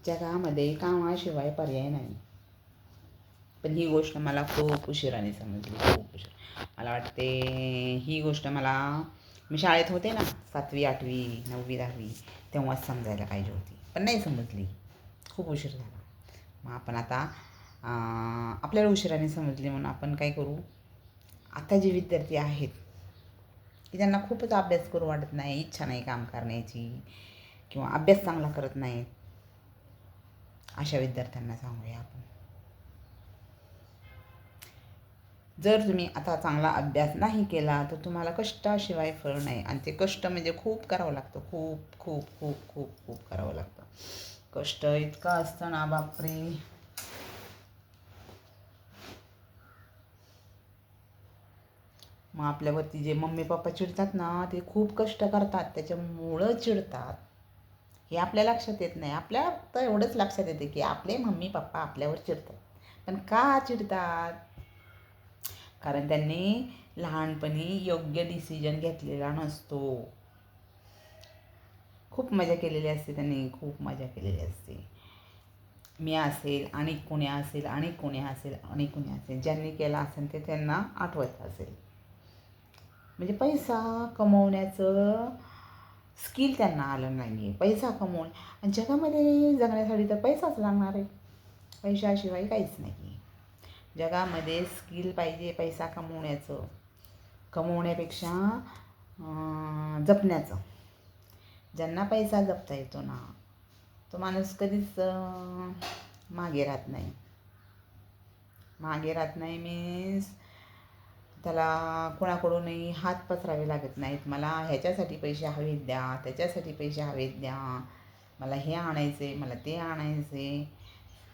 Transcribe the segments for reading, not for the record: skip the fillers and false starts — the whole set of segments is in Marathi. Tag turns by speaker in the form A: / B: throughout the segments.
A: जगामध्ये कामाशिवाय पर्याय नाही. पण ही गोष्ट मला खूप उशिराने समजली, खूप उशीर. मला वाटते ही गोष्ट मी शाळेत होते ना, 7वी 8वी 9वी 10वी, तेव्हाच समजायला पाहिजे होती, पण नाही समजली. खूप उशीर झाला. मग आपण आता आपल्याला उशिराने समजली म्हणून आपण काय करू, आता जे विद्यार्थी आहेत की ज्यांना खूपच अभ्यास करू वाटत नाही, इच्छा नाही काम करण्याची किंवा अभ्यास चांगला करत नाहीत, अशा विद्यार्थ्यांना सांगूया आपण, जर तुम्ही आता चांगला अभ्यास नाही केला तर तुम्हाला कष्टाशिवाय फळ नाही. आणि ते कष्ट म्हणजे खूप करावं लागतं, खूप खूप खूप खूप खूप करावं लागतं. कष्ट इतकं असतं ना, बापरे. मग आपल्यावरती जे मम्मी पप्पा चिडतात ना, ते खूप कष्ट करतात, त्याच्यामुळं चिडतात. हे आपल्या लक्षात येत नाही. आपल्याला फक्त एवढंच लक्षात येते की आपले मम्मी पप्पा आपल्यावर चिडतात. पण का चिडतात? कारण त्यांनी लहानपणी योग्य डिसिजन घेतलेला नसतो. खूप मजा केलेली असते त्यांनी, खूप मजा केलेली असते. मी असेल आणि कोणी असेल आणि कोणी असेल आणि कोणी असेल, ज्यांनी केला असेल ते त्यांना आठवत असेल. म्हणजे पैसा कमवण्याचं स्किल त्यांना आलं नाही आहे. पैसा कमवून आणि जगामध्ये जगण्यासाठी तर पैसाच लागणार आहे. पैशाशिवाय काहीच नाही आहे. जगामध्ये स्किल पाहिजे पैसा कमवण्याचं, कमवण्यापेक्षा जपण्याचं. ज्यांना पैसा जपता येतो ना, तो माणूस कधीच मागे राहत नाही. मागे राहत नाही मीन्स त्याला कोणाकडूनही हात पसरावे लागत नाहीत. मला ह्याच्यासाठी पैसे हवेत द्या, त्याच्यासाठी पैसे हवेत द्या, मला हे आणायचे, मला ते आणायचे.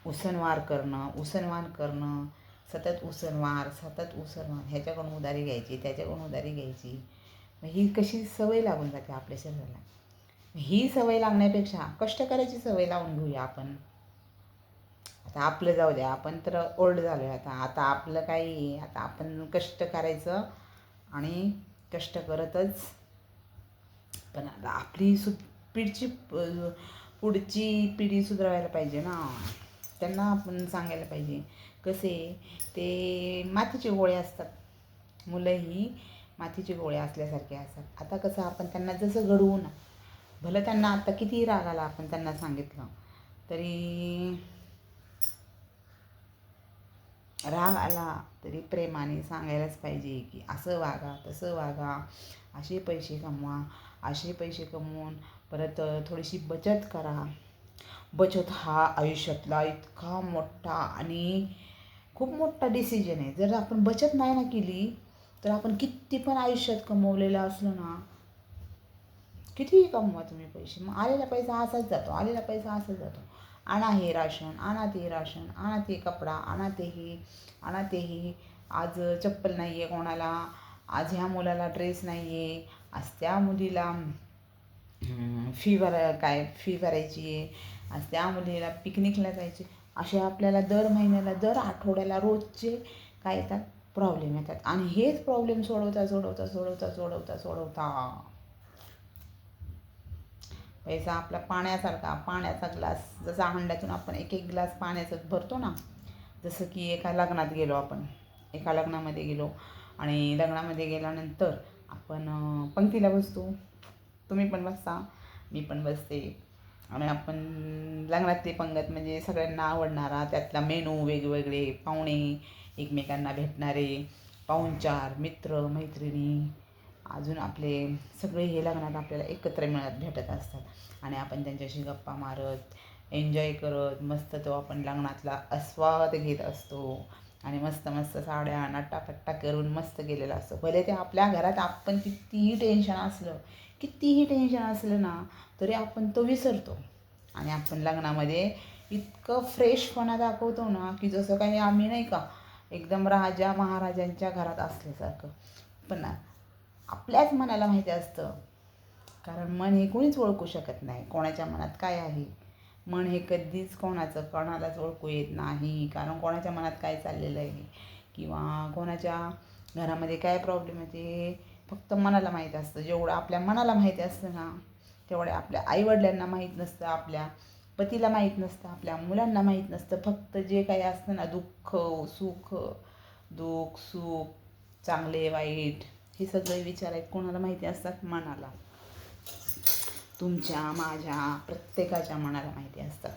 A: उसनवार करणं, सतत उसनवार, ह्याच्याकडून उधारी घ्यायची, त्याच्याकडून उधारी घ्यायची. मग ही कशी सवय लागून जाते आपल्या शरीराला. ही सवय लागण्यापेक्षा कष्ट करायची सवय लावून घेऊया आपण. आता आपलं जाऊ द्या, आपण तर ओल्ड झालो आहे आता आपलं काही, आता आपण कष्ट करायचं आणि कष्ट करतच. पण आता आपली पुढची पिढी सुधारायला पाहिजे ना. त्यांना आपण सांगायला पाहिजे. कसे ते मातीचे गोळे असतात, मुलं ही मातीचे गोळे असल्यासारखे असतात. आता कसं आपण त्यांना जसं घडवून, भलं त्यांना आता कितीही राग आला आपण त्यांना सांगितलं तरी, राग आला तरी प्रेमाने सांगायलाच पाहिजे की असं वागा, तसं वागा, असे पैसे कमवा, असे पैसे कमवून परत थोडीशी बचत करा. बचत हा आयुष्यातला इतका मोठा आणि खूप मोठा डिसिजन आहे. जर आपण बचत नाही ना केली तर आपण किती पण आयुष्यात कमवलेलं असलं ना, कितीही कमवा तुम्ही पैसे, मग आलेला पैसा असाच जातो. आणा हे राशन, आणा ते राशन, आणा ते कपडा, आणा ते हे. आज चप्पल नाही आहे कोणाला, आज ह्या मुलाला ड्रेस नाही आहे, आज त्या मुलीला फी भरायची आहे, आज त्या मुलीला पिकनिकला जायची. असे आपल्याला दर महिन्याला, दर आठवड्याला रोजचे काय येतात, प्रॉब्लेम येतात. आणि हेच प्रॉब्लेम सोडवता पैसा आपला पाण्याचा ग्लास, जसा हंड्यातून आपण एक एक ग्लास पाण्याचा भरतो ना, जसं की एका लग्नामध्ये गेलो आणि लग्नामध्ये गेल्यानंतर आपण पंक्तीला बसतो. तुम्ही पण बसता, मी पण बसते. आणि आपण लग्नातली पंगत म्हणजे सगळ्यांना आवडणारा, त्यातला मेनू वेगवेगळे, पाहुणे, एकमेकांना भेटणारे पाहुणचार, मित्र मैत्रिणी, अजून आपले सगळे हे लग्नात आपल्याला एकत्र भेटत असतात आणि आपण त्यांच्याशी गप्पा मारत, एन्जॉय करत, मस्त तो आपण लग्नातला आस्वाद घेत असतो. आणि मस्त मस्त साड्या नट्टापट्टा करून मस्त गेलेला असतो. भले ते आपल्या घरात आपण कितीही टेन्शन असलं ना, तरी आपण तो विसरतो. आणि आपण लग्नामध्ये इतकं फ्रेशपणा दाखवतो ना, की जसं काही आम्ही नाही का एकदम राजा महाराजांच्या घरात असल्यासारखं. पण आपल्याच मनाला माहिती असतं, कारण मन हे कोणीच ओळखू शकत नाही, कोणाच्या मनात काय आहे. मन हे कधीच कोणालाच ओळखू येत नाही, कारण कोणाच्या मनात काय चाललेलं आहे किंवा कोणाच्या घरामध्ये काय प्रॉब्लेम आहे ते फक्त मनाला माहीत असतं. जेवढं आपल्या मनाला माहिती असतं ना, तेवढ्या आपल्या आईवडिलांना माहीत नसतं आपल्या पतीला माहीत नसतं, आपल्या मुलांना माहीत नसतं. फक्त जे काही असतं ना, दुःख सुख, चांगले वाईट, हे सगळे विचार आहेत कोणाला माहिती असतात? मनाला. तुमच्या, माझ्या, प्रत्येकाच्या मनाला माहिती असतात.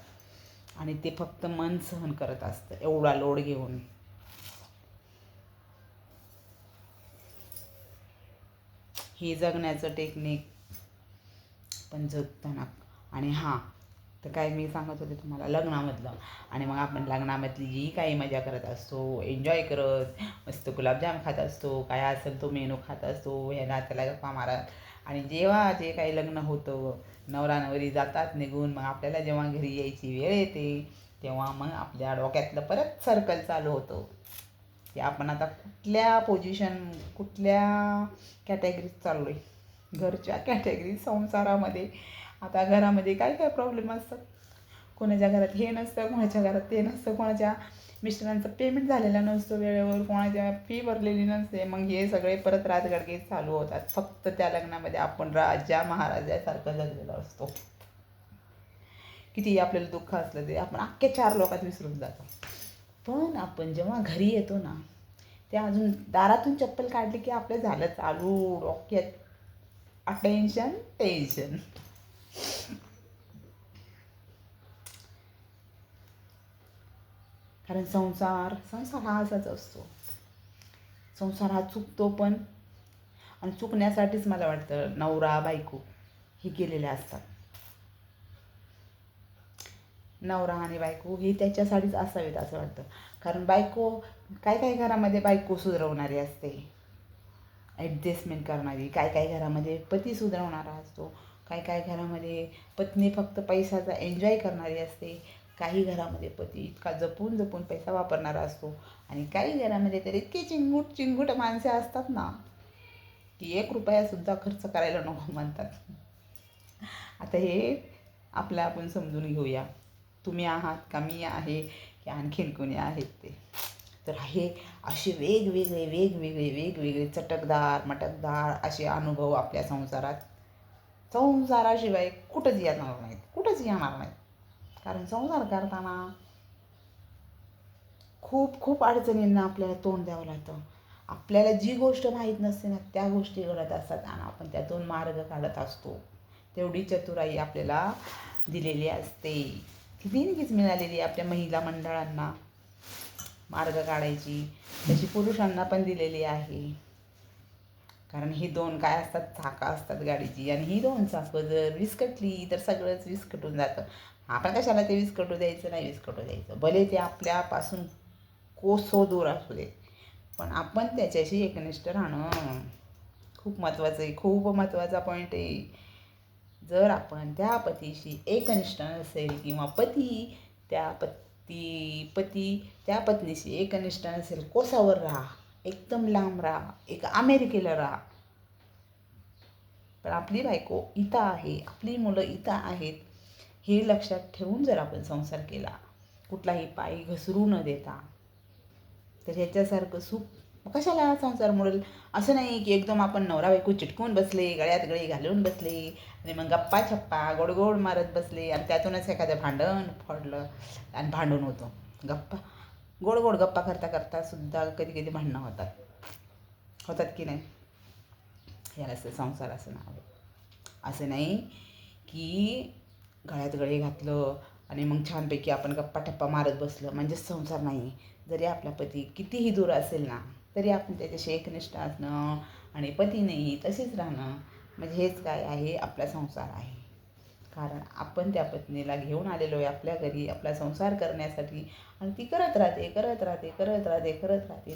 A: आणि ते फक्त मन सहन करत असतं एवढा लोड घेऊन. ही जगण्याचं टेक्निक पण जगताना. आणि हां, तर काय मी सांगत होते तुम्हाला लग्नामधलं. आणि मग आपण लग्नामधली जी काही मजा करत असतो, एन्जॉय करत मस्त गुलाबजाम खात असतो, काय असेल तो मेनू खात असतो, ह्याला त्याला गप्पा मारत. आणि जेव्हा जे काही लग्न होतं, नवरा नवरी जातात निघून, मग आपल्याला जेव्हा घरी यायची वेळ येते, तेव्हा मग आपल्या डोक्यातलं परत सर्कल चालू होतं की आपण आता कुठल्या कॅटेगरीत चाललो आहे. घरच्या कॅटेगरी, संसारामध्ये. आता घरामध्ये काय काय प्रॉब्लेम असतात. कोणाच्या घरात हे नसतं, कोणाच्या घरात ते नसतं, कोणाच्या मिस्टरांचं पेमेंट झालेलं नसतं वेळेवर, कोणाच्या फी भरलेली नसते. मग हे सगळे परत राजगडगे चालू होतात. फक्त त्या लग्नामध्ये आपण राजा महाराजासारखं जगलेलो असतो. किती आपल्याला दुःख असलं ते आपण अख्ख्या 4 लोकात विसरून जातो. पण आपण जेव्हा घरी येतो ना, ते अजून दारातून चप्पल काढली की आपलं झालं चालू डोक्यात टेन्शन. कारण संसार हा असाच असतो. संसार हा चुकतो पण. आणि चुकण्यासाठीच मला वाटतं नवरा बायको हे केलेले असतात. नवरा आणि बायको हे त्याच्यासाठीच असावेत असं वाटतं. कारण बायको काय घरामध्ये बायको सुधरवणारी असते, ॲडजस्टमेंट करणारी. काय घरामध्ये पती सुधरवणारा असतो. काय घरामध्ये पत्नी फक्त पैशाचा एन्जॉय करणारी असते. काही घरामध्ये पती इतका जपून पैसा वापरणारा असतो. आणि काही घरामध्ये तर इतकी चिंगूट माणसे असतात ना, की 1 रुपयासुद्धा खर्च करायला नको म्हणतात. आता हे आपण समजून घेऊया. तुम्ही आहात का, मी आहे, की आणखीन कोणी आहेत ते. तर हे असे वेगवेगळे मटकदार असे अनुभव आपल्या संसाराशिवाय कुठंच येणार नाहीत. कारण संसार करताना खूप अडचणींना आपल्याला तोंड द्यावं लागतं. आपल्याला जी गोष्ट माहीत नसते ना, त्या गोष्टी घडत असतात आणि आपण त्यातून मार्ग काढत असतो. तेवढी चतुराई आपल्याला दिलेली असते. ती देणगीच मिळालेली आपल्या महिला मंडळांना मार्ग काढायची. तशी पुरुषांना पण दिलेली आहे. कारण ही 2 काय असतात, चाकं असतात गाडीची. आणि ही 2 चाकं जर विस्कटली तर सगळंच विस्कटून जातं. आपण कशाला ते विस्कटू द्यायचं, नाही विस्कटू द्यायचं. भले ते आपल्यापासून कोसो दूर असू दे, पण आपण त्याच्याशी एकनिष्ठ राहणं खूप महत्त्वाचं आहे. खूप महत्त्वाचा पॉईंट आहे. जर आपण त्या पतीशी एकनिष्ठ नसेल किंवा पती त्या पत्नीशी एकनिष्ठ नसेल, कोसावर राहा, एकदम लांब राहा, एक अमेरिकेला राहा. पण आपली बायको इथं आहे, आपली मुलं इथं आहेत, हे लक्षात ठेवून जर आपण संसार केला, कुठलाही पाय घसरू न देता, तर ह्याच्यासारखं सुख कशाला संसार मोडेल. असं नाही की एकदम आपण नवरा बायको चिटकून बसले, गळ्यात गळी घालून बसले आणि मग गप्पा छप्पा गोड मारत बसले आणि त्यातूनच एखादं भांडण फोडलं आणि भांडून होतं. गोड गप्पा करता सुद्धा कधी भांडणं होतात की नाही. याला संसार असं नाव आहे. असं नाही की गळ्यात गळे घातलं आणि मग छानपैकी आपण गप्पा टप्पा मारत बसलं म्हणजे संसार नाही. जरी आपला पती कितीही दूर असेल ना, तरी आपण त्याच्याशी एकनिष्ठ असणं आणि पती नाही तसेच राहणं, म्हणजे हेच काय आहे, आपला संसार आहे. कारण आपण त्या पत्नीला घेऊन आलेलो आहे आपल्या घरी आपला संसार करण्यासाठी. आणि ती करत राहते.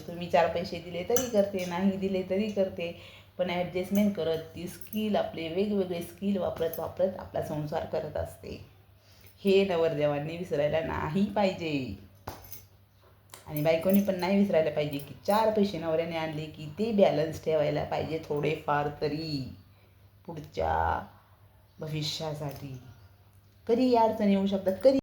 A: तुम्ही 4 पैसे दिले तरी करते, नाही दिले तरी करते. पण ॲडजस्टमेंट करत ती स्किल आपले वेगवेगळे स्किल वापरत आपला संसार करत असते. हे नवरदेवांनी विसरायला नाही पाहिजे. आणि बायकोनी पण नाही विसरायला पाहिजे की 4 पैसे नवऱ्याने आणले की ते बॅलन्स ठेवायला पाहिजे थोडेफार तरी पुढच्या भविष्यासाठी. कधी अडचणी येऊ शकतात, कधी